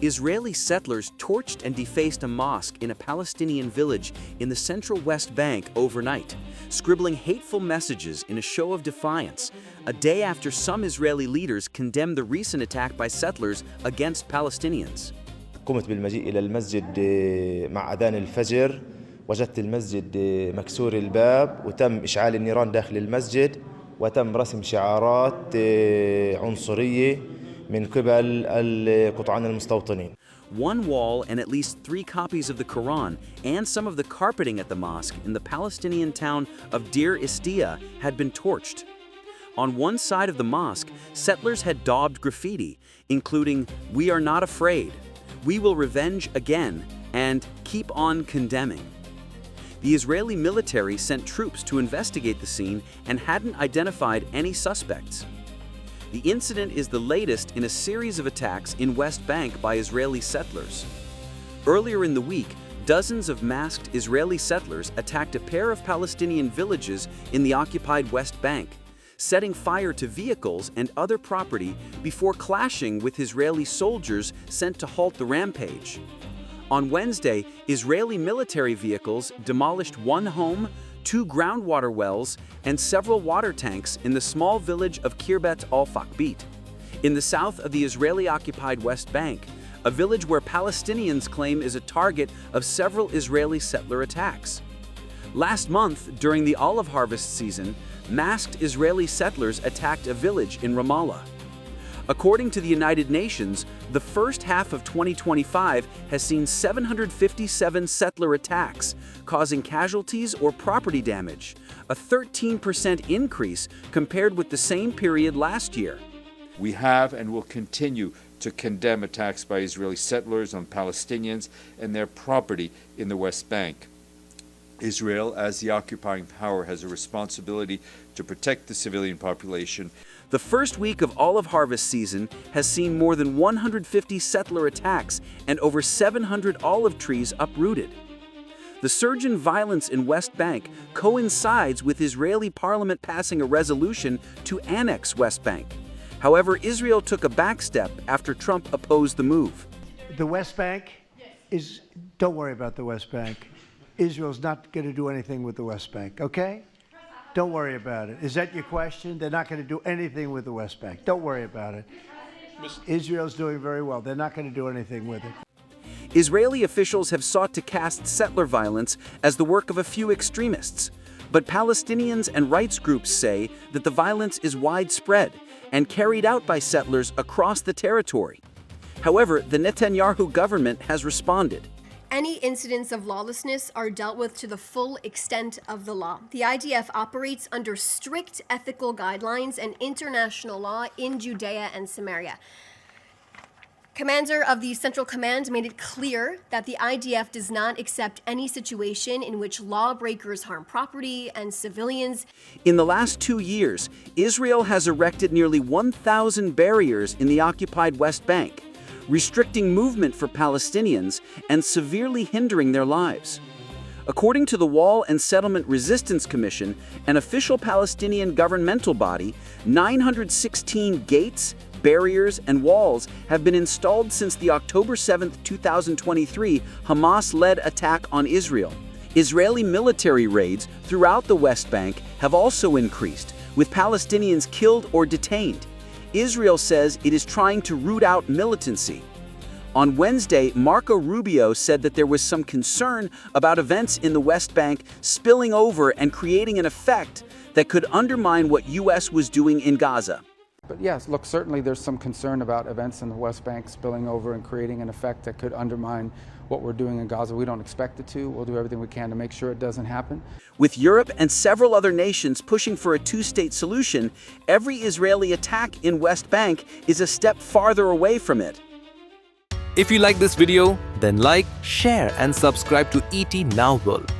Israeli settlers torched and defaced a mosque in a Palestinian village in the central West Bank overnight, scribbling hateful messages in a show of defiance, a day after some Israeli leaders condemned the recent attack by settlers against Palestinians. قمت بالمجيء إلى المسجد مع أذان الفجر. وجدت المسجد مكسور الباب وتم إشعال النيران داخل المسجد وتم رسم شعارات عنصرية من قبل القطعان المستوطنين. One wall and at least 3 copies of the Quran and some of the carpeting at the mosque in the Palestinian town of Deir Istiya had been torched. On one side of the mosque, settlers had daubed graffiti, including "We are not afraid," "We will revenge again," and "Keep on condemning." The Israeli military sent troops to investigate the scene and hadn't identified any suspects. The incident is the latest in a series of attacks in West Bank by Israeli settlers. Earlier in the week, dozens of masked Israeli settlers attacked a pair of Palestinian villages in the occupied West Bank, setting fire to vehicles and other property before clashing with Israeli soldiers sent to halt the rampage. On Wednesday, Israeli military vehicles demolished one home, 2 groundwater wells, and several water tanks in the small village of Kirbet al-Fakbit, in the south of the Israeli-occupied West Bank, a village where Palestinians claim is a target of several Israeli settler attacks. Last month, during the olive harvest season, masked Israeli settlers attacked a village in Ramallah. According to the United Nations, the first half of 2025 has seen 757 settler attacks, causing casualties or property damage, a 13% increase compared with the same period last year. We have and will continue to condemn attacks by Israeli settlers on Palestinians and their property in the West Bank. Israel, as the occupying power, has a responsibility to protect the civilian population. The first week of olive harvest season has seen more than 150 settler attacks and over 700 olive trees uprooted. The surge in violence in West Bank coincides with Israeli parliament passing a resolution to annex West Bank. However, Israel took a backstep after Trump opposed the move. The West Bank is, don't worry about the West Bank. Israel's not going to do anything with the West Bank, okay? Don't worry about it. Is that your question? They're not going to do anything with the West Bank. Don't worry about it. Israel's doing very well. They're not going to do anything with it. Israeli officials have sought to cast settler violence as the work of a few extremists, but Palestinians and rights groups say that the violence is widespread and carried out by settlers across the territory. However, the Netanyahu government has responded. Any incidents of lawlessness are dealt with to the full extent of the law. The IDF operates under strict ethical guidelines and international law in Judea and Samaria. Commander of the Central Command made it clear that the IDF does not accept any situation in which lawbreakers harm property and civilians. In the last 2 years, Israel has erected nearly 1,000 barriers in the occupied West Bank, restricting movement for Palestinians and severely hindering their lives. According to the Wall and Settlement Resistance Commission, an official Palestinian governmental body, 916 gates, barriers, and walls have been installed since the October 7, 2023 Hamas-led attack on Israel. Israeli military raids throughout the West Bank have also increased, with Palestinians killed or detained. Israel says it is trying to root out militancy. On Wednesday, Marco Rubio said that there was some concern about events in the West Bank spilling over and creating an effect that could undermine what U.S. was doing in Gaza. But yes, look, certainly there's some concern about events in the West Bank spilling over and creating an effect that could undermine what we're doing in Gaza. We don't expect it to. We'll do everything we can to make sure it doesn't happen. With Europe and several other nations pushing for a 2-state solution, every Israeli attack in West Bank is a step farther away from it. If you like this video, then like, share and subscribe to ET Now World.